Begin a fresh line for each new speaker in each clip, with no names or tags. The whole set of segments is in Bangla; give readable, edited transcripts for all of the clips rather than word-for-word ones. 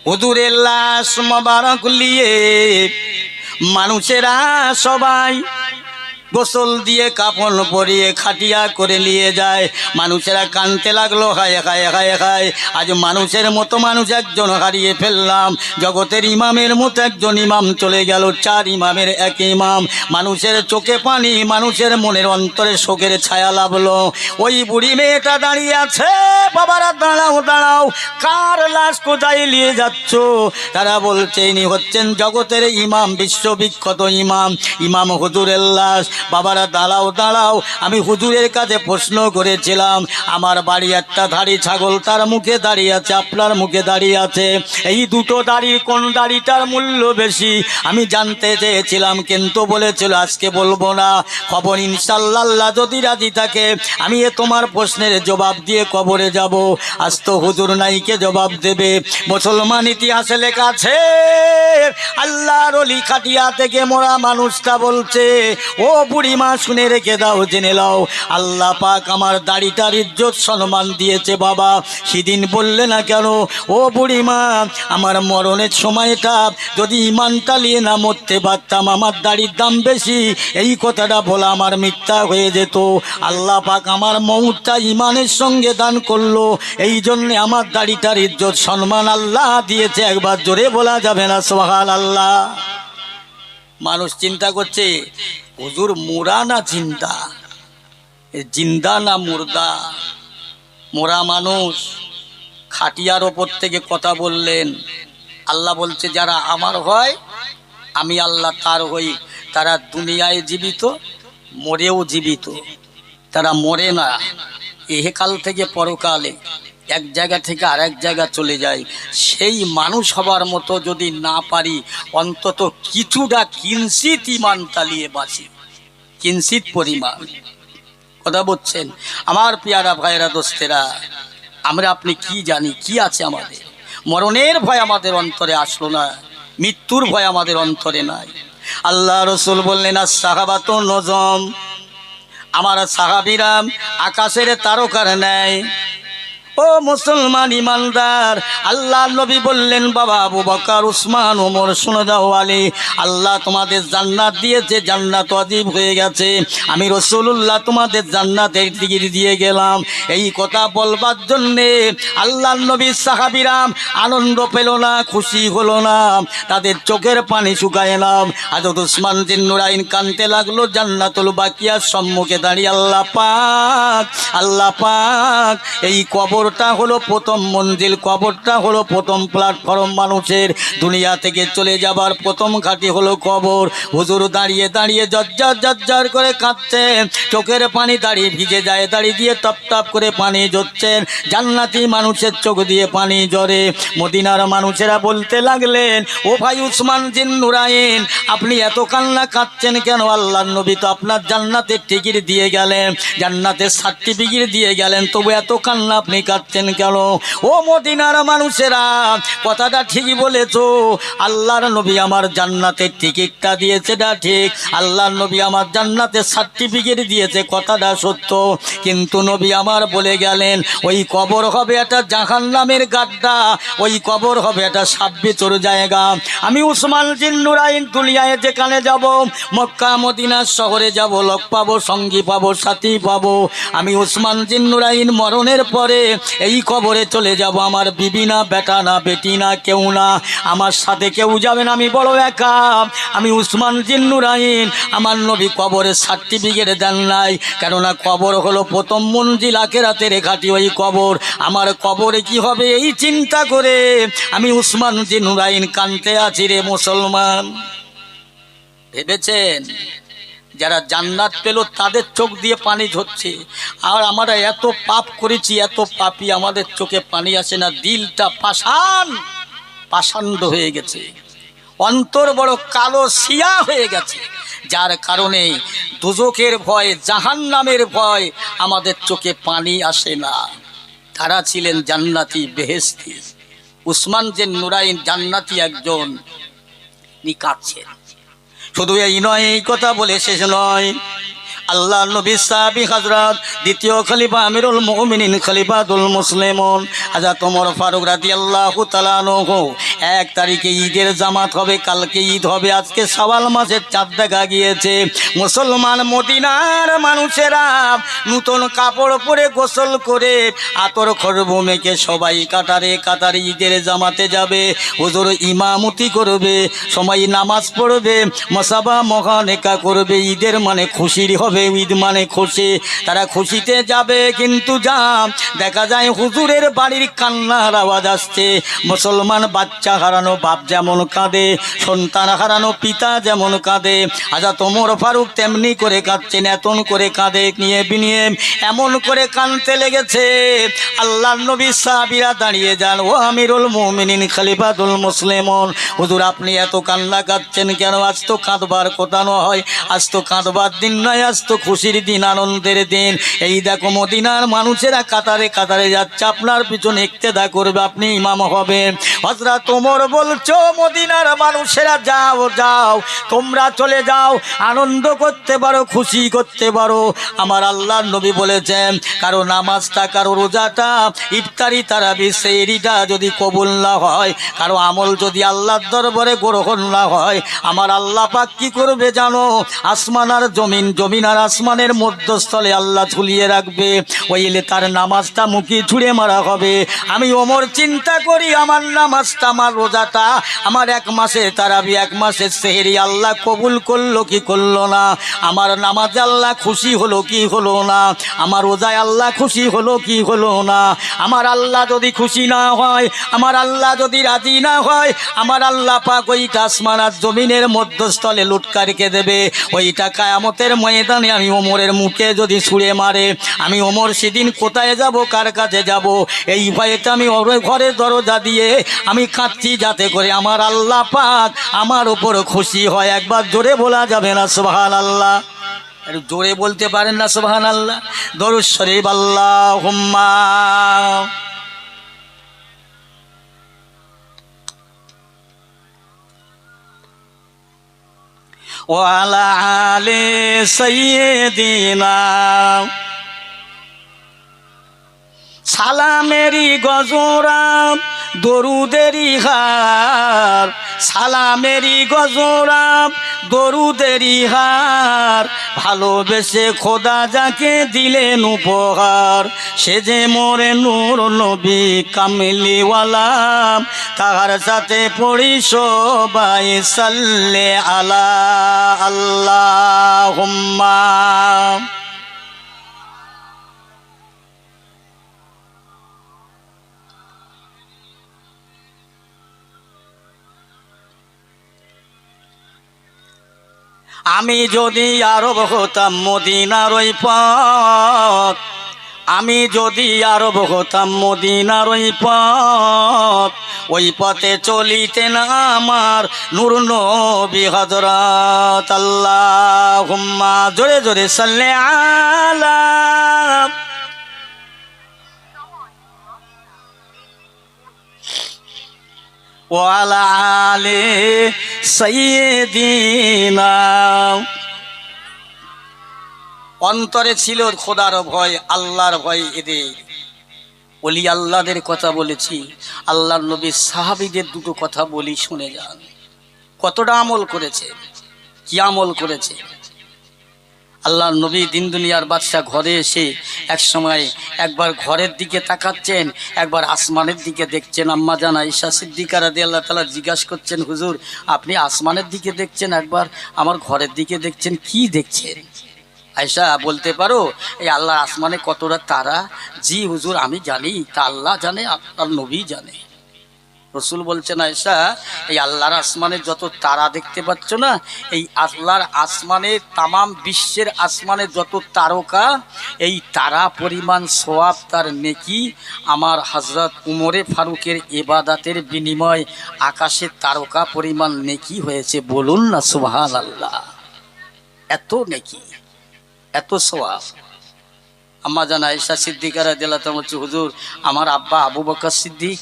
হুজুরের লাশ মোবারক নিয়ে মানুষেরা সবাই গোসল দিয়ে কাপড় পরিয়ে খাটিয়া করে নিয়ে যায়। মানুষেরা কানতে লাগলো, হায় হায় হায় হায়, আজ মানুষের মতো মানুষ একজন হারিয়ে ফেললাম। জগতের ইমামের মতো একজন ইমাম চলে গেল, 4 ইমামের এক ইমাম। মানুষের চোখে পানি, মানুষের মনের অন্তরে শোকের ছায়া লাভলো। ওই বুড়ি মেয়েটা দাঁড়িয়ে আছে, বাবারা দাঁড়াও দাঁড়াও, কার লাশ কোথায় নিয়ে যাচ্ছ? তারা বলছে ইনি হচ্ছেন জগতের ইমাম, বিশ্ববিখ্যাত ইমাম, ইমাম হুজুরের লাশ। বাবারা দাঁড়াও দাঁড়াও, আমি হুজুরের কাছে প্রশ্ন করেছিলাম, আমার বাড়ি একটা ধাড়ি ছাগল, তার মুখে দাঁড়িয়ে আছে, আপনার মুখে দাঁড়িয়ে আছে, এই দুটো দাড়ি কোন দাড়িটার মূল্য বেশি? আমি জানতে চেয়েছিলাম, কিন্তু বলেছিল আজকে বলবো না, খবর ইনশাআল্লাহ আল্লাহ যদি রাজি থাকে আমি তোমার প্রশ্নের জবাব দিয়ে কবরে যাব। আজ তো হুজুর নাই, কে জবাব দেবে? মুসলমান ইতিহাসে লেখা আছে, আল্লাহর ওলি খাটিয়া থেকে মরা মানুষটা বলছে, ও বুড়িমা শুনে রেখে দাও, জেনে নাও, আল্লাহ পাক আমার দাড়িটার ইজ্জত সম্মান দিয়েছে। বাবা সেদিন বললে না কেন? ও বুড়িমা, আমার মরণের সময়টা যদি ইমানটা নিয়ে না মরতে পারতাম, আমার দাড়ির দাম বেশি, এই কথাটা বলা আমার মিথ্যা হয়ে যেত। আল্লাহ পাক আমার মউতটা ইমানের সঙ্গে দান করলো, এই জন্যে আমার দাড়িটার ইজ্জত সম্মান আল্লাহ দিয়েছে। একবার জোরে বলা যাবে না সুবহানাল্লাহ? মানুষ চিন্তা করছে হুজুর মুরা না জিন্দা, জিন্দা না মুর্দা? মোরা মানুষ খাটিয়ার ওপর থেকে কথা বললেন। আল্লাহ বলছে যারা আমার হয় আমি আল্লাহ তার হই, তারা দুনিয়ায় জীবিত, মরেও জীবিত, তারা মরে না। এহকাল থেকে পরকালে এক জায়গা থেকে আরেক জায়গা চলে যায়। সেই মানুষ হবার মতো যদি না পারি, অন্তত কিছুটা কিঞ্চিত ইমান তালিয়ে বাঁচি, কিঞ্চিত পরিমাণ। কথা বলছেন আমার পেয়ারা ভাইয়েরা, দোস্তেরা, আমরা আপনি কি জানি কি আছে আমাদের? মরণের ভয় আমাদের অন্তরে আসলো না, মৃত্যুর ভয় আমাদের অন্তরে নাই। আল্লাহ রসুল বললেন সাহাবাতো নজম, আমার সাহাবীরা আকাশের তারকার ন্যায়। ও মুসলমান ইমানদার, আল্লাহ নবী বললেন, বাবা আবু বকর, উসমান, ওমর, শুনে যাও আলী, আল্লাহ তোমাদের জান্নাত দিয়েছে, জান্নাত ওয়াজিব হয়ে গেছে, আমি রাসূলুল্লাহ তোমাদের জান্নাতের টিকিট দিয়ে গেলাম। এই কথা বলবার জন্যে আল্লাহ নবীর সাহাবীরা আনন্দ পেল না, খুশি হলো না, তাদের চোখের পানি শুকায় না। হযরত উসমান জিন্নুরাইন কাঁদতে লাগলো, জান্নাতুল বাকিয়ার সম্মুখে দাঁড়িয়ে, আল্লাহ পাক, আল্লাহ পাক, এই কবরটা হলো প্রথম মঞ্জিল, কবরটা হলো প্রথম প্ল্যাটফর্ম, মানুষের দুনিয়া থেকে চলে যাবার প্রথম ঘাঁটি হলো কবর। হুজুর দাঁড়িয়ে দাঁড়িয়ে জজ্জার জজ্জার করে কাঁদছেন, চোখের পানি দাঁড়িয়ে ভিজে যায়, দাঁড়িয়ে দিয়ে টপ টপ করে পানি ঝরছেন, জান্নাতি মানুষের চোখ দিয়ে পানি ঝরে। মদিনার মানুষেরা বলতে লাগলেন, ও ভাই উসমান জিন্নুরাইন, আপনি এত কান্না কাঁদছেন কেন? আল্লাহর নবী তো আপনার জান্নাতের টিকিট দিয়ে গেলেন, জান্নাতের সার্টিফিকেট দিয়ে গেলেন, তবু এত কান্না আপনি কাঁদছেন কেন? ও মদিনার মানুষেরা, কথাটা ঠিকই বলেছো, আল্লাহর নবী আমার জান্নাতের টিকিটটা দিয়েছে, এটা ঠিক, আল্লাহর নবী আমার জান্নাতের সার্টিফিকেট দিয়েছে, কথাটা সত্য, কিন্তু নবী আমার বলে গেলেন ওই কবর হবে একটা জাহান্নামের গাড্ডা, ওই কবর হবে একটা সাব্বিতর জায়গা। আমি উসমান জিন্নুরাইন দুনিয়ায় যেখানে যাব, মক্কা মদিনা শহরে যাব, লোক পাবো, সঙ্গী পাবো, সাথী পাবো। আমি উসমান জিন্নুরাইন মরণের পরে এই কবরে চলে যাব, আমার বিবি না, বেটা না, বেটি না, কেউ না, আমার সাথে কেউ যাবে না, আমি বড় একা। আমি উসমান জিন্নুরাইন, আমার নবী কবরের সার্টিফিকেট দেন নাই, কেননা কবর হলো প্রথম মঞ্জিল, আখিরাতের ঘাঁটি ওই কবর। আমার কবরে কি হবে এই চিন্তা করে আমি উসমান জিন্নুরাইন কাঁদতে আছি রে মুসলমান। ভেবেছেন যারা জান্নাত পেল তাদের চোখ দিয়ে পানি ঝরছে, আর আমরা এত পাপ করেছি, এত পাপী, আমাদের চোখে পানি আসে না, দিলটা পাষাণ্ড হয়ে গেছে, অন্তর বড় কালো সিয়া হয়ে গেছে, যার কারণে দোজখের ভয়, জাহান্নামের ভয়, আমাদের চোখে পানি আসে না। তারা ছিলেন জান্নাতি, বেহেশতি। উসমান জিন্নুরাইন জান্নাতি একজন, কাঁদছেন। শুধু এই নয়, এই কথা বলে শেষ নয়, আল্লাহ নবী সাহাবী হযরত দ্বিতীয় খলিফা আমিরুল মুমিনিন খলিফাতুল মুসলিমুন হযরত ওমর ফারুক রাদিয়াল্লাহু তাআলা আনহু 1 তারিখে ঈদের জামাত হবে, কালকে ঈদ হবে, আজকে শাওয়াল মাসের চাঁদ দেখা গিয়েছে। মুসলমান মদিনার মানুষেরা নতুন কাপড় পরে গোসল করে আতর খরবো মেখে সবাই কাতারে কাতারে ঈদের জামাতে যাবে। হুজুর ইমামতি করবে, সময় নামাজ পড়বে, মসাবা মহানেকা করবে। ঈদের মানে খুশির হবে, ঈদ মানে খুশি, তারা খুশিতে যাবে। কিন্তু দেখা যায় হুজুরের বাড়ির কান্নার আওয়াজ আসছে। মুসলমান বাচ্চা হারানো বাপ যেমন কাঁদে, সন্তান হারানো পিতা যেমন কাঁদে, আজা তোমর ফারুক তেমনি করে কাঁদছেন, এতন করে কাঁদে নিয়ে বিনিয়ে এমন করে কাঁদতে লেগেছে। আল্লাহর নবী সাহাবীরা দাঁড়িয়ে যান, ও আমিরুল মুমিনিন খলিফাতুল মুসলিমুন, হুজুর আপনি এত কান্না কাঁদছেন কেন? আজ তো কাঁদবার কথা নয়, আজ তো কাঁদবার দিন নয়, আজ তো খুশির দিন, আনন্দের দিন। এই দেখো মদিনার মানুষেরা কাতারে কাতারে যাচ্ছে, আপনার পিছনে ইক্তেদা করবে, আপনি ইমাম হবেন। হযরত ওমর বলছো মদিনার মানুষেরা যাও যাও, তোমরা চলে যাও, আনন্দ করতে পারো, খুশি করতে পারো। আমার আল্লাহর নবী বলেছেন কারো নামাজটা, কারো রোজাটা, ইফতারি তারাবি সেহরিটা যদি কবুল না হয়, কারো আমল যদি আল্লাহর দরবারে গ্রহণ না হয়, আমার আল্লাহ পাক কি করবে জানো? আসমান আর জমিন, জমিন আর আসমানের মধ্যস্থলে আল্লাহ ঝুলিয়ে রাখবে, ওইলে তার নামাজটা মুখে ছুঁড়ে মারা হবে। আমি ওমর চিন্তা করি আমার নামাজটা, আমার রোজাটা, আমার 1 মাসের তারাবি, 1 মাসের সেহরি আল্লাহ কবুল করলো কি করলো না? আমার নামাজে আল্লাহ খুশি হলো কি হলো না? আমার রোজায় আল্লাহ খুশি হলো কি হলো না? আমার আল্লাহ যদি খুশি না হয়, আমার আল্লাহ যদি রাজি না হয়, আমার আল্লাহ পাক ওইটা আসমান আর জমিনের মধ্যস্থলে লুটকা রেখে দেবে। ওইটা কিয়ামতের ময়দানে আমি ওমরের মুখে যদি ছুঁড়ে মারে, আমি ওমর সেদিন কোথায় যাব, কার কাছে যাব? এই ভয়েতে আমি ঘরের দরজা দিয়ে আমি কাঁদছি, যাতে করে আমার আল্লাহ পাক আমার উপর খুশি হয়। একবার জোরে বলা যাবে না সুবহানাল্লাহ? একটু জোরে বলতে পারেন না সুবহানাল্লাহ? দরুদ শরীফ আল্লাহুম্মা ওয়ালা আলে সাইয়্যিদিনা। সালামেরি গজরাম দরুদেরি হার, সালামেরি গজরাম দরুদেরি হার, ভালোবেসে খোদা যাকে দিলেন উপহার, সে যে মোরে নূর নবী কামলিওয়ালা, তাহার সাথে পড়ি সবাই সাল্লে আলা আল্লাহুম্মা। আমি যদি আরব হতাম মদিনার ওই পথ, আমি যদি আরব হতাম মদিনার ওই পথ, ওই পথে চলিতেন আমার নূর নবী হযরত। আল্লাহুম্মা, জোরে জোরে সাল্লে আলা ওয়ালা আলে সাইয়্যিদিনা। অন্তরে ছিল খোদার ভয়, আল্লাহর ভয়। এদের ওলি আল্লাহদের কথা বলেছি, আল্লাহর নবী সাহাবীদের দুটো কথা বলি, শুনে যান। কতটা আমল করেছে, কি আমল করেছে। আল্লাহর নবী দিন দুনিয়ার বাদশাহ ঘরে এসে এক সময় একবার ঘরের দিকে তাকাচ্ছেন, একবার আসমানের দিকে দেখছেন। আম্মা জান আয়েশা সিদ্দিকা রাদিয়াল্লাহু তাআলা জিজ্ঞাসা করছেন, হুজুর আপনি আসমানের দিকে দেখছেন, একবার আমার ঘরের দিকে দেখছেন, কি দেখছেন? আয়েশা বলতে পারো এই আল্লাহর আসমানে কতটা তারা? জি হুজুর আমি জানি, তা আল্লাহ জানে, আল্লাহর নবী জানে। রসুল বলছেন, আয়েশা এই আল্লাহর আসমানে যত তারা দেখতে পাচ্ছ না, এই আল্লাহর আসমানে, তামাম বিশ্বের আসমানে যত তারকা, এই তারা পরিমাণ সওয়াব, তার নেকি আমার হযরত উমরে ফারুকের ইবাদতের বিনিময় আকাশের তারকা পরিমাণ নেকি হয়েছে। বলুন না সুবহানাল্লাহ। এত নেকি, এত সওয়াব। আম্মা জান আয়েশা সিদ্দিকা রাদিয়াল্লাহু তাআলা বলছে, হুজুর আমার আব্বা আবু বকর সিদ্দিক,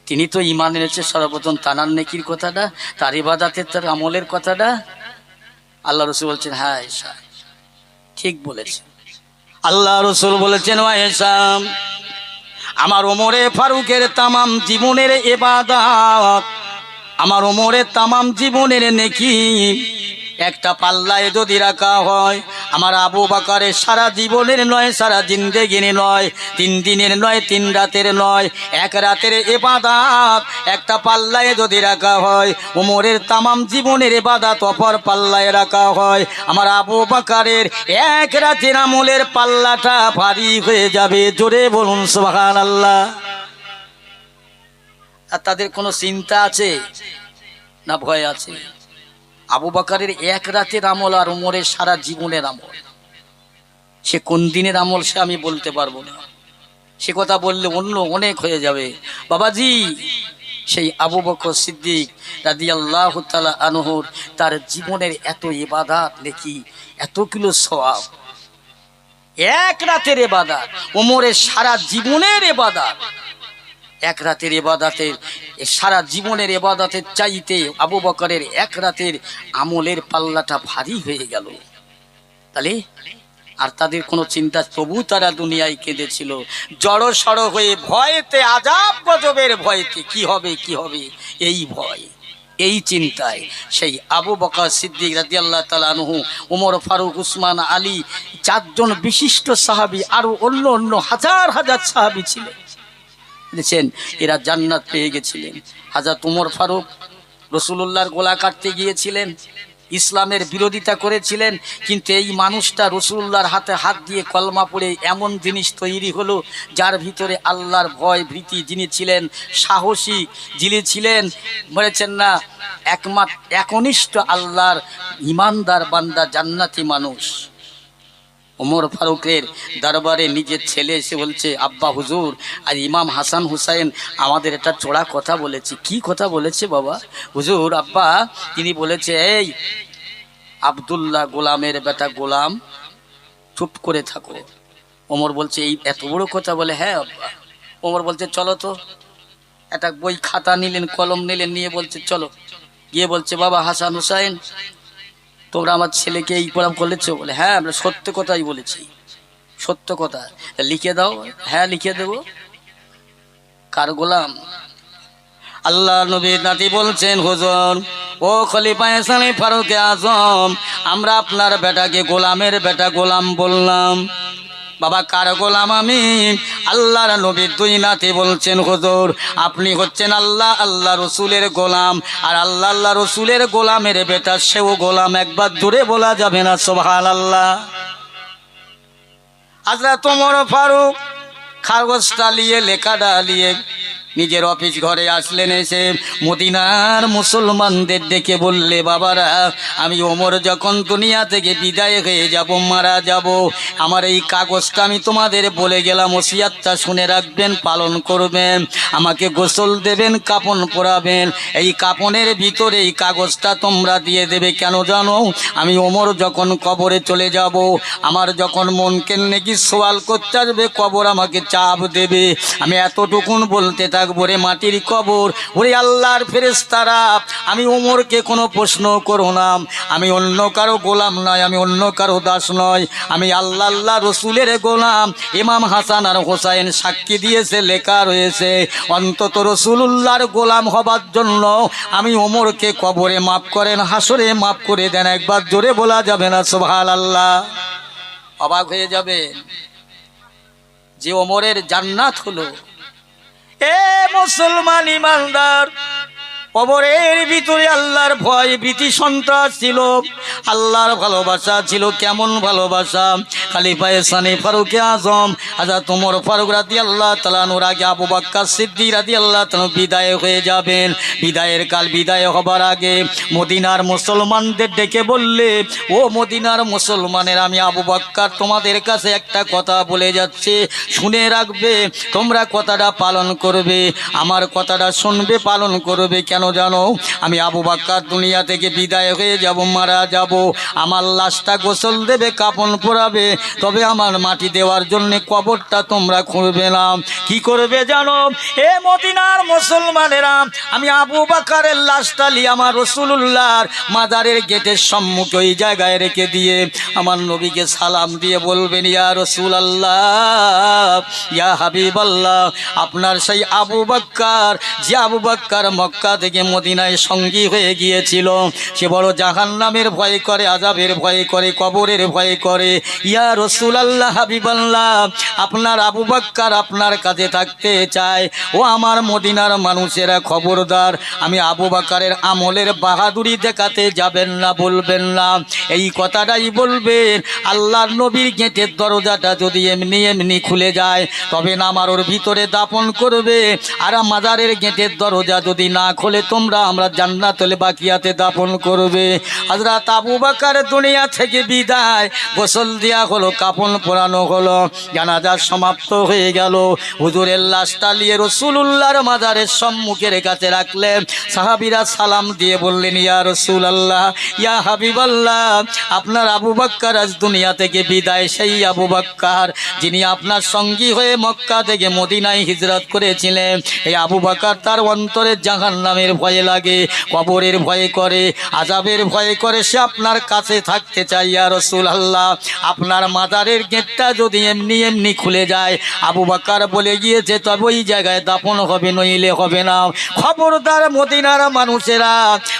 তিনি তো ঈমান এনেছে সর্বপ্রথম, তানার নেকির কথাটা, তার ইবাদতের, তার আমলের কথাটা। আল্লাহ রাসূল বলছেন, হ্যাঁ আয়েশা ঠিক বলেছে। আল্লাহ রাসূল বলেছেন, আয়েশা আমার ওমরে ফারুকের তামাম জীবনের ইবাদত, আমার ওমরের তামাম জীবনের নেকি একটা পাল্লায় যদি রাখা হয়, আমার আবু বকরের সারা জীবনের নয়, সারা জিন্দেগির নয়, 3 দিনের নয়, 3 রাতের নয়, 1 রাতের ইবাদত একটা পাল্লায় যদি রাখা হয়, ওমরের তামাম জীবনের ইবাদত অপর পাল্লায় রাখা হয়, আমার আবু বকরের 1 রাতের আমলের পাল্লাটা ভারী হয়ে যাবে। জোরে বলুন সুবহানাল্লাহ। আর তাদের কোনো চিন্তা আছে না ভয় আছে? আবু বকরের 1 রাতের আমল আর ওমরের সারা জীবনের আমল, সে কোন দিনের আমল সে আমি বলতে পারবো না, সে কথা বললে অন্য অনেক হয়ে যাবে। বাবাজি, সেই আবু বকর সিদ্দিক রাদিয়াল্লাহু তাআলা আনহুর তার জীবনের এত ইবাদত নেকি, এত কিলো সওয়াব, 1 রাতের ইবাদত, ওমরের সারা জীবনের ইবাদত, 1 রাতের ইবাদতের সারা জীবনের ইবাদতের চাইতে আবু বকরের 1 রাতের আমলের পাল্লাটা ভারী হয়ে গেল। তাহলে আর তাদের কোনো চিন্তা, তবু তারা দুনিয়ায় কেঁদেছিল জড়ো সড়ো হয়ে, ভয়েতে, আযাব গজবের ভয়েতে, কি হবে কি হবে এই ভয়, এই চিন্তায় সেই আবু বকর সিদ্দিক রাদিয়াল্লাহু তাআলা আনহু, ওমর ফারুক, উসমান, আলী, 4 জন বিশিষ্ট সাহাবী, আরো অন্য অন্য হাজার হাজার সাহাবী ছিলেন, দেখছেন এরা জান্নাত পেয়ে গেছিলেন। হযরত ওমর ফারুক রাসূলুল্লাহর গলা কাটতে গিয়েছিলেন, ইসলামের বিরোধিতা করেছিলেন, কিন্তু এই মানুষটা রাসূলুল্লাহর হাতে হাত দিয়ে কলমা পড়ে এমন জিনিস তৈরি হলো যার ভিতরে আল্লাহর ভয় ভীতি, যিনি ছিলেন সাহসী, যিনি ছিলেন বলেছেন না একনিষ্ঠ আল্লাহর ইমানদার বান্দা, জান্নাতি মানুষ। ওমর ফারুকের দরবারে নিজের ছেলে এসে বলছে, আব্বা হুজুর, আর ইমাম হাসান হুসাইন আমাদের একটা চোরা কথা বলেছে। কি কথা বলেছে বাবা? হুজুর, আব্বা তিনি বলেছে, এই আব্দুল্লাহ গোলামের বেটা গোলাম, চুপ করে থাকো। ওমর বলছে, এই এত বড় কথা বলে? হ্যাঁ আব্বা। ওমর বলছে, চলো তো। একটা বই খাতা নিলেন, কলম নিলেন, নিয়ে বলছে চলো। গিয়ে বলছে, বাবা হাসান হুসাইন, তোমরা আমার ছেলেকে এই প্রণাম করলেছ? বলে, হ্যাঁ আমরা সত্য কথাই বলেছি। সত্য কথা? লিখে দাও। হ্যাঁ লিখে দেব। কার গোলাম? আল্লাহ নবীর নাতি বলছেন, হুজুর, ও খলিফা সানি ফারুকে আজম, আমরা আপনার বেটাকে গোলামের বেটা গোলাম বললাম। বাবা কার গোলাম? আমি। আল্লাহর নবীর 2 নাতি বলছেন, হুজুর আপনি হচ্ছেন আল্লাহ রসুলের গোলাম, আর আল্লাহ রসুলের গোলামের বেটা সেও গোলাম। একবার জোরে বলা যাবে না সুবহানাল্লাহ? হযরত ওমর ফারুক কাগজটা নিয়ে, লেখাটা নিয়ে নিজের অফিস ঘরে আসলেন। এসে মদিনার মুসলমানদের ডেকে বললে, বাবারা, আমি ওমর যখন দুনিয়া থেকে বিদায় হয়ে যাব, মারা যাব, আমার এই কাগজটা আমি তোমাদের বলে গেলাম, ওসিয়াতটা শুনে রাখবেন, পালন করবেন। আমাকে গোসল দেবেন, কাপন পরাবেন, এই কাপনের ভিতরে এই কাগজটা তোমরা দিয়ে দেবে। কেন জানো? আমি ওমর যখন কবরে চলে যাব, আমার যখন মনকে নাকি সওয়াল করতে আসবে, কবর আমাকে চাপ দেবে। আমি এতটুকুন বলতে থাকবো, রে মাটির কবর, ওরে আল্লাহর ফেরেশতারা, আমি ওমরকে কোনো প্রশ্ন করো না, আমি অন্য কারো গোলাম নয়, আমি অন্য কারো দাস নয়, আমি আল্লাহ রসুলের গোলাম। ইমাম হাসান আর হোসাইন সাক্ষী দিয়েছে, লেখা রয়েছে, অন্তত রসুলুল্লাহর গোলাম হবার জন্য আমি ওমরকে কবরে মাফ করেন, হাসরে মাফ করে দেন। একবার জোরে বলা যাবে না সুবহানাল্লাহ? অবাক হয়ে যাবে যে ওমরের জান্নাত হলো। এ মুসলমান ইমানদার, কবরের ভিতরে আল্লাহর ভয় ভীতি সন্ত্রাস ছিল, আল্লাহর ভালোবাসা ছিল। কেমন ভালোবাসা? খলিফা সানি ফারুকে আজম হযরত ওমর ফারুক রাদিয়াল্লাহু তাআলা আনহুর আগে আবু বকর সিদ্দিক রাদিয়াল্লাহু তাআলা বিদায় হয়ে যাবেন। বিদায়ের কাল বিদায় হবার আগে মদিনার মুসলমানদের ডেকে বললে, ও মদিনার মুসলমানের, আমি আবু বকর তোমাদের কাছে একটা কথা বলে যাচ্ছে, শুনে রাখবে, তোমরা কথাটা পালন করবে, আমার কথাটা শুনবে, পালন করবে। কেন জানো? আমি আবু বকর দুনিয়া থেকে বিদায় হয়ে যাব, মারা যাব, আমার লাশটা গোসল দেবে, কাফন পরাবে, তবে আমার মাটি দেওয়ার জন্য কবরটা তোমরা খুঁড়বে না। কি করবে জানো? এ মদিনার মুসলমানেরা, আমি আবু বকরের লাশটা নিয়ে আমার রাসূলুল্লাহর মাজারের গেটের সম্মুখে ওই জায়গায় রেখে দিয়ে আমার নবীকে সালাম দিয়ে বলবেন, ইয়া রাসূলুল্লাহ, ইয়া হাবিবাল্লাহ, আপনার সেই আবু বকর, যে আবু বকর মক্কা থেকে মদিনায় সঙ্গী হয়ে গিয়েছিল, সে বড় জাহান্নামের ভয় করে, আযাবের ভয় করে, কবরের ভয় করে। ইয়া রাসূলুল্লাহ, হাবিবাল্লাহ, আপনার আবু বকর আপনার কাছে থাকতে চায়। ও আমার মদিনার মানুষেরা, খবরদার, আমি আবু বকরের আমলের বাহাদুরি দেখাতে যাবেন না, বলবেন না, এই কথাটাই বলবেন। আল্লাহর নবীর গেটের দরজাটা যদি এমনি এমনি খুলে যায়, তবে না আমার ওর ভিতরে দাফন করবে, আর মাজারের গেটের দরজা যদি না খোলে, তোমরা আমরা জান্নাতুল বাকিয়াতে দাফন করবে। হযরত আবু বকর দুনিয়া থেকে বিদায়, গোসল দেওয়া হলো, কাফন পরানো হলো, জানাজা সমাপ্ত হয়ে গেল। হুজুরের লাশটা নিয়ে রাসূলুল্লাহর মাজারের সম্মুখের কাছে রাখলেন। সাহাবীরা সালাম দিয়ে বললেন, ইয়া রাসূলুল্লাহ, ইয়া হাবিবাল্লাহ, আপনার আবু বকর আজ দুনিয়া থেকে বিদায়। সেই আবু বকর যিনি আপনার সঙ্গী হয়ে মক্কা থেকে মদিনায় হিজরত করেছিলেন। এই আবু বকর, তার অন্তরে জাহান্নামের ভয় লাগে, কবরের ভয় করে, আযাবের ভয় করে, সে আপনার কাছে থাকতে চাই। ইয়া রাসূলুল্লাহ, আপনার মাজারের গেটটা যদি এমনি এমনি খুলে যায়, আবু বকর বলে গিয়েছে, তবে ওই জায়গায় দাফন হবে, নইলে হবে না। খবরদার মদিনার মানুষেরা,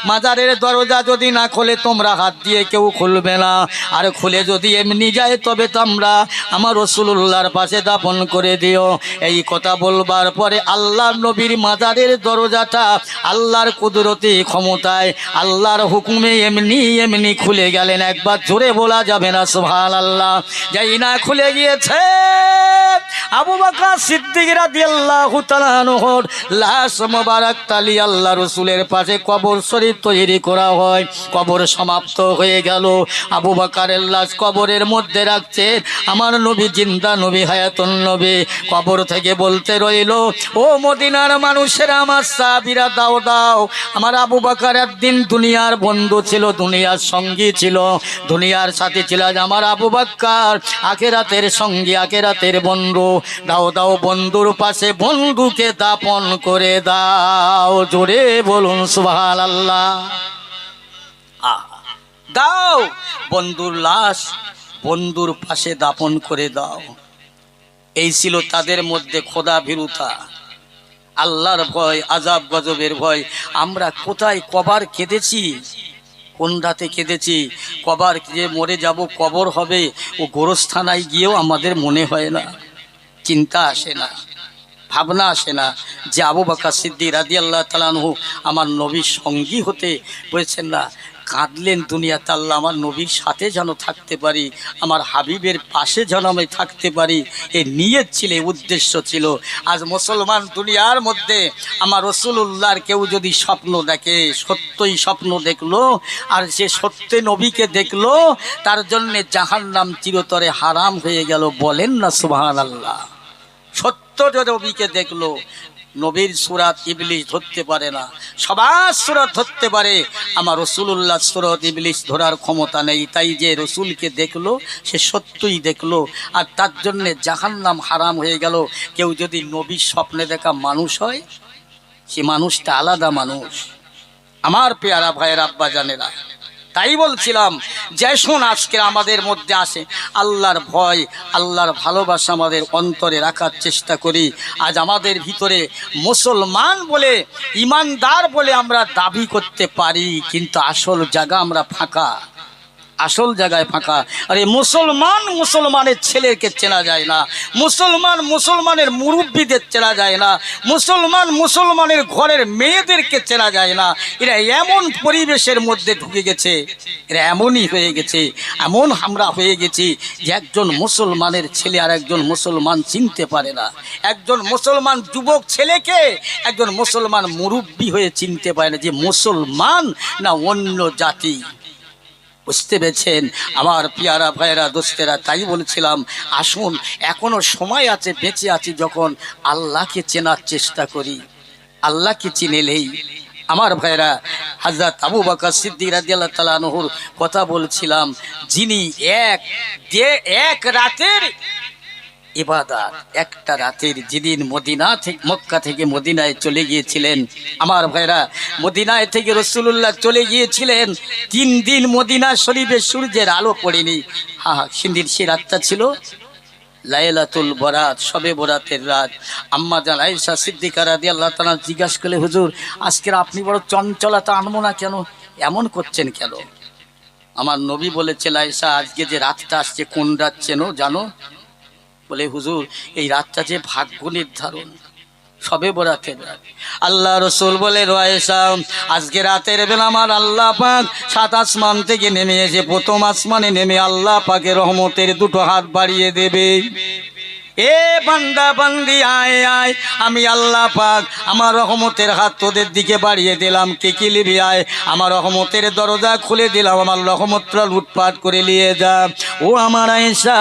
মাজারের দরজা যদি না খোলে, তোমরা হাত দিয়ে কেউ খুলবে না, আর খুলে যদি এমনি যায়, তবে তোমরা আমার রাসূলুল্লাহর পাশে দাফন করে দিও। এই কথা বলবার পরে আল্লাহর নবীর মাজারের দরজাটা আল্লাহর কুদরতি ক্ষমতায়, আল্লাহর হুকুমে এমনি এমনি খুলে গেলেন। একবার জোরে বলা যাবে না সুবহানাল্লাহ? যাই না খুলে গিয়েছে, আবু বকর সিদ্দিক রাদিয়াল্লাহু তাআলা আনহুর লাশ মোবারক তালি আল্লাহ রাসূলের পাশে কবর শরীফ তৈরি করা হয়। কবর সমাপ্ত হয়ে গেল, আবু বকরের লাশ কবরের মধ্যে রাখছে আমার নবী, জিন্দা নবী, হায়াতুন নবী। কবর থেকে বলতে রইল, ও মদিনার মানুষেরা, আমার সাহাবীরা, দাও দাও, আমার আবু বকর একদিন দুনিয়ার বন্ধু ছিল, দুনিয়ার সঙ্গী ছিল, দুনিয়ার সাথী ছিল, আজ আমার আবু বকর আখিরাতের সঙ্গী, আখিরাতের বন্ধু। দাও দাও, বন্ধুর পাশে বন্ধুকে দাফন করে দাও। জোরে বলুন সুবহানাল্লাহ। দাও, বন্ধুর লাশ বন্ধুর পাশে দাফন করে দাও। এই ছিল তাদের মধ্যে খোদা ভীরুতা, আল্লাহর ভয়, আযাব গজবের ভয়। আমরা কোথায় কবার কেঁদেছি, কোন রাতে কেঁদেছি, কবার যে মরে যাব, কবর হবে, ও গোরস্থানায় গিয়েও আমাদের মনে হয় না, চিন্তা আসে না, ভাবনা আসে না যে আবু বকর সিদ্দিক রাদিয়াল্লাহু তাআলা আনহু আমার নবীর সঙ্গী হতে বলেছেন না, কাঁদলেন দুনিয়াতে, আল্লাহ আমার নবীর সাথে যেন থাকতে পারি, আমার হাবিবের পাশে যেন আমি থাকতে পারি। এই নিয়ত ছিল, উদ্দেশ্য ছিল। আজ মুসলমান দুনিয়ার মধ্যে আমার রাসূলুল্লাহর কেউ যদি স্বপ্ন দেখে, সত্যই স্বপ্ন দেখলো, আর সে সত্যে নবীকে দেখলো, তার জন্যে জাহান্নাম চিরতরে হারাম হয়ে গেল। বলেন না সুবহানাল্লাহ? সত্য যদি নবীকে দেখলো, নবীর সুরাত ইবলিস ধরতে পারে না, সবার সুরাত ধরতে পারে, আমার রাসূলুল্লাহ সুরাত ইবলিস ধরার ক্ষমতা নেই। তাই যে রসুলকে দেখলো, সে সত্যই দেখলো, আর তার জন্যে জাহান্নাম হারাম হয়ে গেল। কেউ যদি নবীর স্বপ্নে দেখা মানুষ হয়, সে মানুষটা আলাদা মানুষ। আমার পেয়ারা ভাইয়ের আব্বা জানেরা, তাই বলছিলাম যে শোন, আজকে আমাদের মধ্যে আসে আল্লাহর ভয়, আল্লাহর ভালোবাসা আমাদের অন্তরে রাখার চেষ্টা করি। আজ আমাদের ভিতরে মুসলমান বলে, ইমানদার বলে আমরা দাবি করতে পারি, কিন্তু আসল জায়গা আমরা ফাঁকা, আসল জায়গায় ফাঁকা। আরে মুসলমান মুসলমানের ছেলেকে চেনা যায় না, মুসলমান মুসলমানের মুরব্বীদের চেনা যায় না, মুসলমান মুসলমানের ঘরের মেয়েদেরকে চেনা যায় না। এরা এমন পরিবেশের মধ্যে ঢুকে গেছে, এরা এমনই হয়ে গেছে, এমন আমরা হয়ে গেছি যে একজন মুসলমানের ছেলে আর একজন মুসলমান চিনতে পারে না। একজন মুসলমান যুবক ছেলেকে একজন মুসলমান মুরব্বী হয়ে চিনতে পারে না যে মুসলমান না অন্য জাতি। বুঝতে পেরেছেন আমার পিয়ারা ভাইয়েরা, দোস্তেরা? তাই বলছিলাম, আসুন, এখনো সময় আছে, বেঁচে আছি যখন, আল্লাহকে চেনার চেষ্টা করি। আল্লাহকে চিনেলেই আমার ভাইরা, হযরত আবু বকর সিদ্দিক রাদিয়াল্লাহু তাআলা আনহুর কথা বলছিলাম, যিনি এক রাতের ইবাদত, একটা রাতের যেদিন মদিনা থেকে মক্কা থেকে মদিনায় চলে গিয়েছিলেন, আমার ভাইরা মদিনায় থেকে রাসূলুল্লাহ চলে গিয়েছিলেন, 3 দিন মদিনা শরীফে সূর্যের আলো পড়েনি। সেদিন সে রাতটা ছিল লাইলাতুল বরাত, শবে বরাতের রাত। আম্মা জান আয়েশা সিদ্দিকা রাদিয়াল্লাহু তাআলা জিজ্ঞাসা করলে, হুজুর আজকে আপনি বড় চঞ্চলতা আনবো না কেন, এমন করছেন কেন? আমার নবী বলেছে, আয়েশা আজকে যে রাতটা আসছে কোন রাত চেনো জানো? বলে, হুজুর এই রাতটা যে ভাগ্য নির্ধারণ, শবে বরাতের রাত। আল্লাহ রসুল বলে, আয়েশা আজকে রাতের বেলা আমার আল্লাহ পাক 7 আসমান থেকে নেমে এসে প্রথম আসমানে নেমে আল্লাহ পাকের রহমতের 2 হাত বাড়িয়ে দেবে। এ বান্দা বান্দি আয় আয়, আমি আল্লাহ পাক আমার রহমতের হাত তোদের দিকে বাড়িয়ে দিলাম, কে কি লিবি আয়, আমার রহমতের দরজা খুলে দিলাম, আমার রহমতটা লুটপাট করে নিয়ে যা। ও আমার আয়েশা,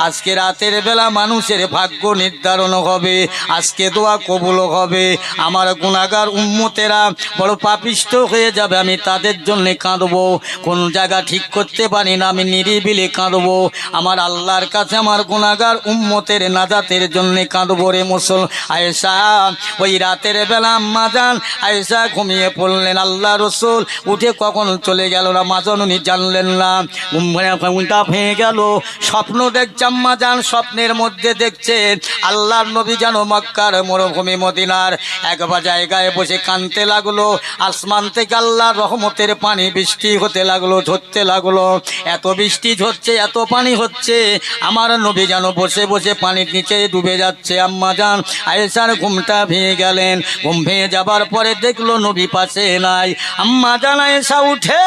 আজকে রাতের বেলা মানুষের ভাগ্য নির্ধারণ হবে, আজকে দোয়া কবুল হবে। আমার গুনাহগার উম্মতেরা বড় পাপিষ্ট হয়ে যাবে, আমি তাদের জন্য কাঁদবো, কোন জায়গা ঠিক করতে পারি না, আমি নিরিবিলি কাঁদবো। আমার আল্লাহর কাছে আমার গুনাহগার উম্মতের নাজাতের জন্য কাঁদবো রে মুসল। আয়েশা ওই রাতের বেলা আম্মা জান আয়েশা ঘুমিয়ে পড়লেন, আল্লাহ রসুল উঠে কখন চলে গেল না মা জননী জানলেন না। ঘুমটা ভেঙে গেল, স্বপ্ন দেখছে আম্মা জান, স্বপ্নের মধ্যে দেখছেন আল্লাহর নবী যেন মক্কার মরুভূমি মদিনার একবার জায়গায় বসে কাঁদতে লাগলো। আসমান থেকে আল্লাহর রহমতের পানি বৃষ্টি হতে লাগলো, ঝরতে লাগলো, এত বৃষ্টি ঝরছে, এত পানি হচ্ছে, আমার নবী যেন বসে বসে পানির নিচে ডুবে যাচ্ছে। আম্মা জান আয়েশার ঘুমটা ভেঙে গেলেন, ঘুম ভেঙে যাবার পরে দেখলো নবী পাশে নাই। আম্মা জান আয়েশা উঠে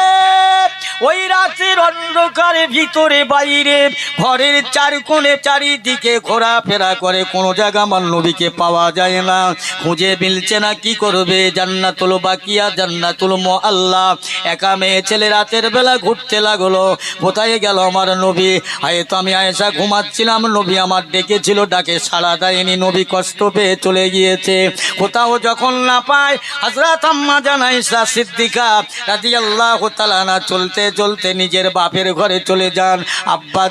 ওই রাতের অন্ধকারে ভিতরে বাইরে ঘরের 4 কোণে চারিদিকে ঘোরাফেরা করে, কোনো জায়গা আমার নবীকে পাওয়া যায় না, খুঁজে মিলছে না, কি করবে? জান্নাতুল বাকিয়া, জান্নাতুল মুআল্লা, একা মেয়ে ছেলে রাতের বেলা ঘুরতে লাগলো, কোথায় গেল আমার নবী? হয়তো আমি আয়েশা ঘুমাচ্ছিলাম, নবী আমার ডেকেছিল, ডাকে সাড়া দেয়নি, নবী কষ্ট পেয়ে চলে গিয়েছে। কোথাও যখন না পায় হযরত আম্মা জান আয়েশা সিদ্দিকা রাদিয়াল্লাহু তাআলা আনহা চলতে চলতে নিজের বাপের ঘরে চলে যান। আব্বা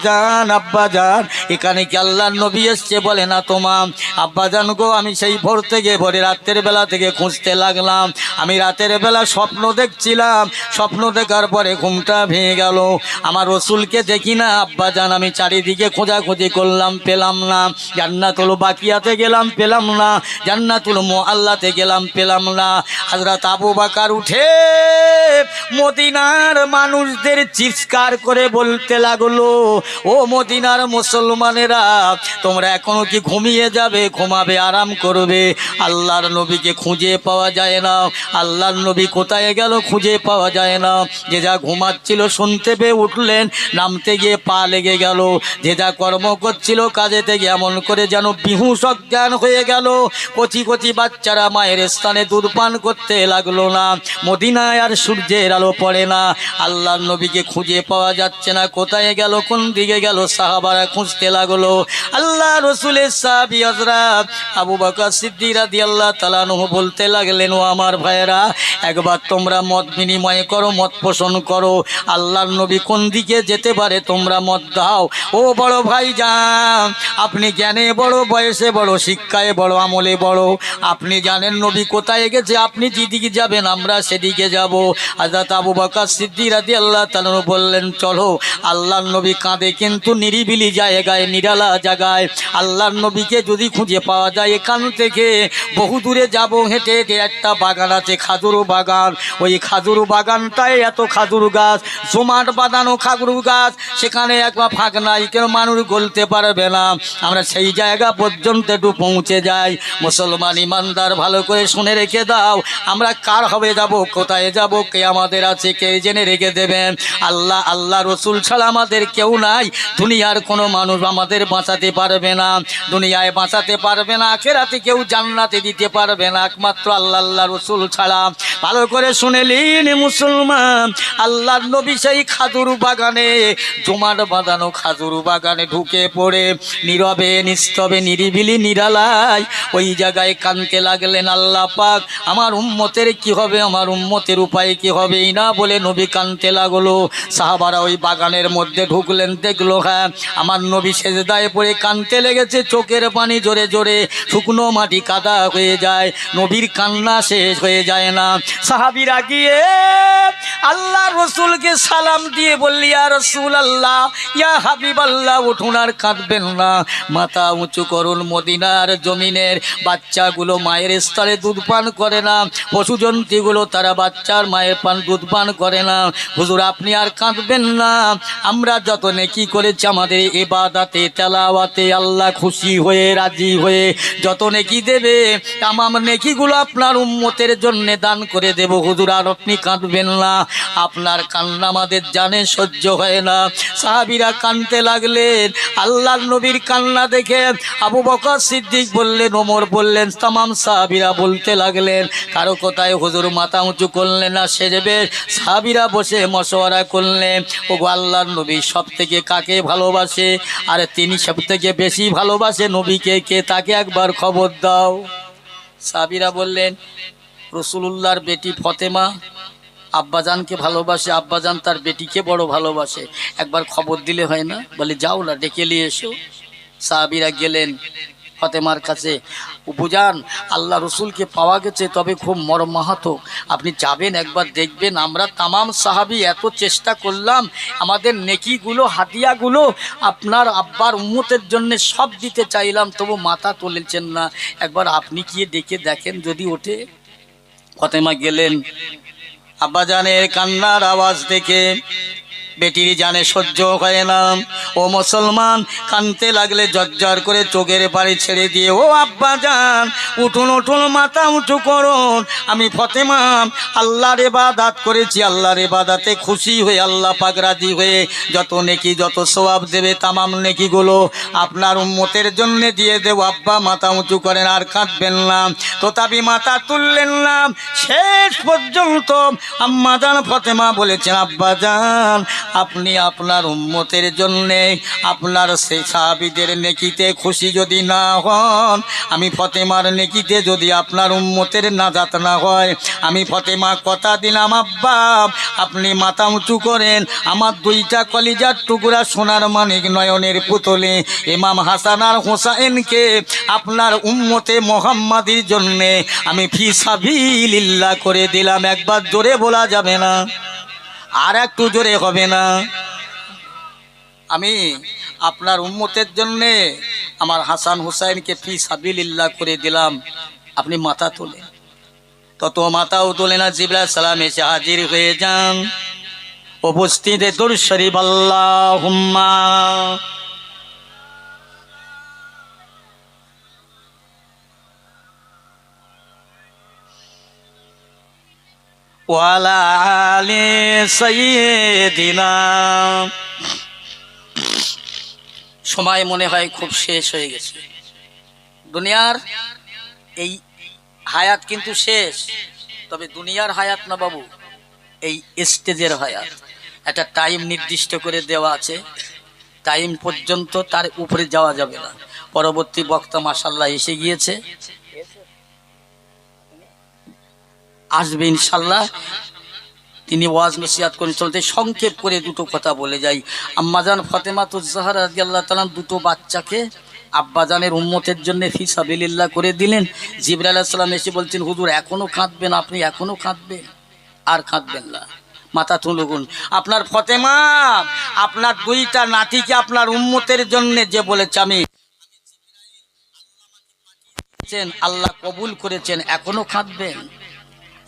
জান এখানে কি আল্লাহর নবী এসছে? বলে না তোমা। আব্বা জান গো, আমি সেই ভোর থেকে ভোরে রাতের বেলা থেকে খুঁজতে লাগলাম, আমি রাতের বেলা স্বপ্ন দেখছিলাম, স্বপ্ন দেখার পরে ঘুমটা ভেঙে গেল, আমার রসুলকে দেখি না আব্বা জান, আমি চারিদিকে খোঁজাখুঁজি করলাম, পেলাম না, জান্নাতুল বাকিয়াতে গেলাম, পেলাম না, জান্নাতুল মুআল্লাতে গেলাম, পেলাম না। হযরত আবু বকর উঠে মদিনার মানুষদের চিৎকার করে বলতে লাগলো, ও মদিনার মুসলমানেরা, তোমরা এখনো কি ঘুমিয়ে যাবে? ঘুমাবে, আরাম করবে? আল্লাহর নবীকে খুঁজে পাওয়া যায় না, আল্লাহর নবী কোথায় গেল খুঁজে পাওয়া যায় না। যে যা ঘুমাচ্ছিল শুনতে পেয়ে উঠলেন, নামতে গিয়ে পা লেগে গেল, যে যা কর্ম করছিল কাজে থেকে এমন করে যেন বিহুশ অজ্ঞান হয়ে গেল। কচি কচি বাচ্চারা মায়ের স্থানে দুধ পান করতে লাগলো না। মদিনায় আর সূর্যের আলো পড়ে না, আল্লাহর নবীকে খুঁজে পাওয়া যাচ্ছে না, কোথায় গেল, কোন দিকে গেল? সাহাবারা খুঁজতে লাগলো। আল্লাহ রসুলের সাহাবী হযরত আবু বকর সিদ্দিক রাদিয়াল্লাহু তাআলা আনহু বলতে লাগলেন, ও আমার ভাইয়েরা, একবার তোমরা মত বিনিময় করো, মত পোষণ করো, আল্লাহর নবী কোন দিকে যেতে পারে তোমরা মত দাও। ও বড় ভাই যান, আপনি জ্ঞানে বড়, বয়সে বড়, শিক্ষায় বড়, আমলে বড়, আপনি জানেন নবী কোথায় গেছে, আপনি যেদিকে যাবেন আমরা সেদিকে যাব। হযরত আবু বকর সিদ্দিক রাদিয়াল্লাহু তাআলা বললেন, চলো। আল্লাহর নবী কাঁদে, কিন্তু নিরিবিলি জায়গায়, নিরালা জায়গায় আল্লাহর নবীকে যদি খুঁজে পাওয়া যায়, এখান থেকে বহু দূরে যাব হেঁটে হেঁটে, একটা বাগান আছে, খাজুর বাগান, ওই খাজুর বাগানটায় এত খাজুর গাছ, জমাট বাঁধানো খাজুর গাছ, সেখানে একবার ফাঁক নাই, কেন মানুষ গলতে পারবে না, আমরা সেই জায়গা পর্যন্ত একটু পৌঁছে যাই। মুসলমান ইমানদার ভালো করে শুনে রেখে দাও, আমরা কার হবে যাব, কোথায় যাব, কে আমাদের আছে, কে জেনে রেখে দেবে। দেবেন। আল্লাহ আল্লাহ রসুল ছাড়া আমাদের কেউ নাই। দুনিয়ার কোনো মানুষ আমাদের বাঁচাতে পারবে না, দুনিয়ায় বাঁচাতে পারবে না, আখিরাতে কেউ জান্নাতে দিতে পারবে না, একমাত্র আল্লাহ আল্লাহ রসুল ছাড়া। ভালো করে শুনেলেন মুসলমান, আল্লাহর নবী সেই খাজুর বাগানে, জমাট বাঁধানো খাজুর বাগানে ঢুকে পড়ে নীরবে নিস্তবে নিরিবিলি নিরালায় ওই জায়গায় কাঁদতে লাগলেন। আল্লাহ পাক, আমার উম্মতের কি হবে, আমার উম্মতের উপায় কি হবে, এই না বলে নবী কাঁদতে লাগলো। সাহাবারা ওই বাগানের মধ্যে ঢুকলেন, দেখলো হ্যাঁ আমার নবী সেজদায় পড়ে কাঁদতে লেগেছে, চোখের পানি জোরে জোরে, শুকনো মাটি কাদা হয়ে যায়, নবীর কান্না শেষ হয়ে যায় না। সাহাবীরা গিয়ে আল্লাহ রসুলকে সালাম দিয়ে বললি, ইয়া রসুল আল্লাহ, ইয়া হাবিব আল্লাহ, উঠুন আর কাঁদবেন না, মাথা উঁচু করুন। মদিনার জমিনের বাচ্চাগুলো মায়ের স্তরে দুধ পান করে না, পশু জন্তুগুলো তারা বাচ্চার মায়ের পান দুধ পান করে না। হুজুর আপনি আর কাঁদবেন না, আমরা যত নেকি করেছি আমাদের ইবাদতে তেলাওয়াতে আল্লাহ খুশি হয়ে রাজি হয়ে যত নেকি দেবে, তামাম নেকিগুলো আপনার উম্মতের জন্য দান করে দেব। হুজুর আর আপনি কাঁদবেন না, আপনার কান্না আমাদের জানে সহ্য হয় না। সাহাবীরা কাঁদতে লাগলেন। আল্লাহর নবীর কান্না দেখে আবু বকর সিদ্দিক বললেন, ওমর বললেন, তামাম সাহাবীরা বলতে লাগলেন। কারো কোথায় হুজুর মাথা উঁচু করলেন না, সেজবে সাহাবীরা বসে মশওয়ারা করলেন, ওগো আল্লাহর নবী সব থেকে কাকে ভালোবাসে, আর তিনি সব থেকে বেশি ভালোবাসে নবীকে কে, তাকে একবার খবর দাও। সাহাবীরা বললেন, রাসূলুল্লাহর বেটি ফতেমা আব্বাজানকে ভালোবাসে, আব্বাজান তার বেটিকে বড় ভালোবাসে, একবার খবর দিলে হয় না? বলে যাও না, ডেকে নিয়ে এসো। সাহাবীরা গেলেন ফতেমার কাছে, বুঝান আল্লাহ রসুলকে পাওয়া গেছে, তবে খুব মর্মাহত, আপনি যাবেন একবার দেখবেন। আমরা তামাম সাহাবী এত চেষ্টা করলাম, আমাদের নেকিগুলো হাদিয়াগুলো আপনার আব্বার উম্মতের জন্য সব দিতে চাইলাম, তবু মাথা তুলেছেন না, একবার আপনি গিয়ে ডেকে দেখেন যদি ওঠে। ফতেমা গেলেন। আব্বাজানের কান্নার আওয়াজ দেখে বেটির জানে সহ্য হয় না। ও মুসলমান, কানতে লাগলে জর্জর করে চোখের পানি ছেড়ে দিয়ে, ও আব্বাজান উঠুন উঠুন, মাথা উঁচু করুন, আমি ফতেমা আল্লাহর ইবাদত করেছি, আল্লাহর ইবাদতে খুশি হয়ে আল্লাহ পাক রাজি হয়ে যত নেকি যত সওয়াব দেবে তামাম নেকিগুলো আপনার উম্মতের জন্য দিয়ে দেব। আব্বা মাথা উঁচু করেন, আর কাঁদবেন না। তথাপি মাথা তুললেন না। শেষ পর্যন্ত আম্মাজান ফতেমা বলেছেন, আব্বাজান আপনি আপনার উম্মতের জন্যে আপনার সেই সাহাবীদের নেকিতে খুশি যদি না হন, আমি ফতেমার নেকিতে যদি আপনার উম্মতের নাজাত না হয়, আমি ফতেমা কথা দিলাম আব্বা আপনি মাথা উঁচু করেন, আমার দুইটা কলিজার টুকরা সোনার মানিক নয়নের পুতলে ইমাম হাসান আর হোসাইনকে আপনার উম্মতে মুহাম্মাদির জন্যে আমি ফি সাবিলিল্লাহ করে দিলাম। একবার জোরে বলা যাবে না? আর একটু জোরে হবে না? আমি আপনার উম্মতের জন্যে আমার হাসান হুসাইনকে ফি সাবিলিল্লাহ করে দিলাম। আপনি মাথা তোলেন। তত মাথাও তোলে না, জিবরাইল সালাম এসে হাজির হয়ে যান। উপস্থিতে দুরূদ শরীফ আল্লাহুম্মা ওয়ালা আলি সাইয়্যিদিনা। সময় মনে হয় খুব শেষ হয়ে গেছে। দুনিয়ার এই হায়াত কিন্তু শেষ, তবে দুনিয়ার হায়াত না বাবু, এই স্টেজের হায়াত। একটা টাইম নির্দিষ্ট করে দেওয়া আছে, টাইম পর্যন্ত তার উপরে যাওয়া যাবে না। পরবর্তী বক্তা মাশাআল্লাহ এসে গিয়েছে, আসবে ইনশাল্লাহ। তিনি ওয়াজ নসিহত করে চলতে সংক্ষেপ করে দুটো কথা বলে যাই। আম্মাজান ফাতেমাতুজ জাহরা রাদিয়াল্লাহু তাআলা দুটো বাচ্চাকে আব্বাজানের উম্মতের জন্য ফি সাবিলিল্লাহ করে দিলেন। জিবরাইল আলাইহিস সালাম এসে বলছেন, হুজুর এখনো কাঁদবেন? আপনি এখনো কাঁদবেন? আর কাঁদবেন না, মাথা তুলুন। আপনার ফতেমা আপনার দুইটা নাতিকে আপনার উম্মতের জন্য যে বলেছে আমি আল্লাহ কবুল করেছেন, এখনো কাঁদবেন?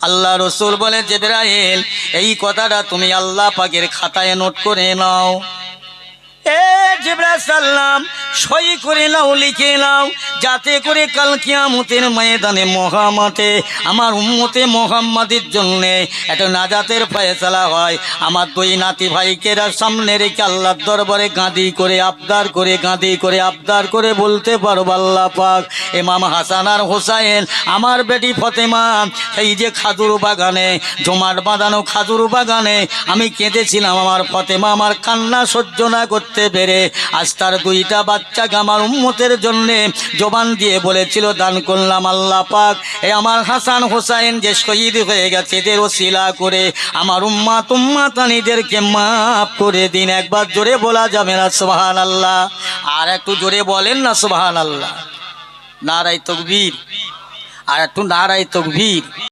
আল্লাহ রসুল বলে, জিবরাইল এই কথাটা তুমি আল্লাহ পাকের খাতায় নোট করে নাও। এ জিবরাইল সালাম সই করে নাও, লিখে নাও। যাতে করে কাল কিয়ামতের ময়দানে মহামাঠে আমার উম্মতে মুহাম্মাদের জন্য একটা নাজাতের ফয়সালা হয়। আমার দুই নাতি ভাইকে সামনে রেখে আল্লাহর দরবারে গাঁদি করে আবদার করে বলতে পারবো, আল্লাহ পাক ইমাম হাসান আর হোসাইন আমার বেটি ফতেমা এই যে খাজুর বাগানে, জমাট বাঁধানো খাজুর বাগানে আমি কেঁদেছিলাম, আমার ফতেমা আমার কান্না সহ্য না করতে পেরে আজ তার দুইটা বাচ্চাকে আমার উম্মতের জন্যে জবান দিয়ে বলেছিল দান করলাম। আল্লাহ পাক এ আমার হাসান হোসাইন যে শহীদ হয়ে গেছে এদের ওসিলা করে আমার উম্মাতানিদেরকে মাফ করে দিন। একবার জোরে বলা যাবে না সুবহানাল্লাহ? আর একটু জোরে বলেন না সুবহানাল্লাহ। নারায়ে তাকবীর, আর একটু নারায়ে তাকবীর।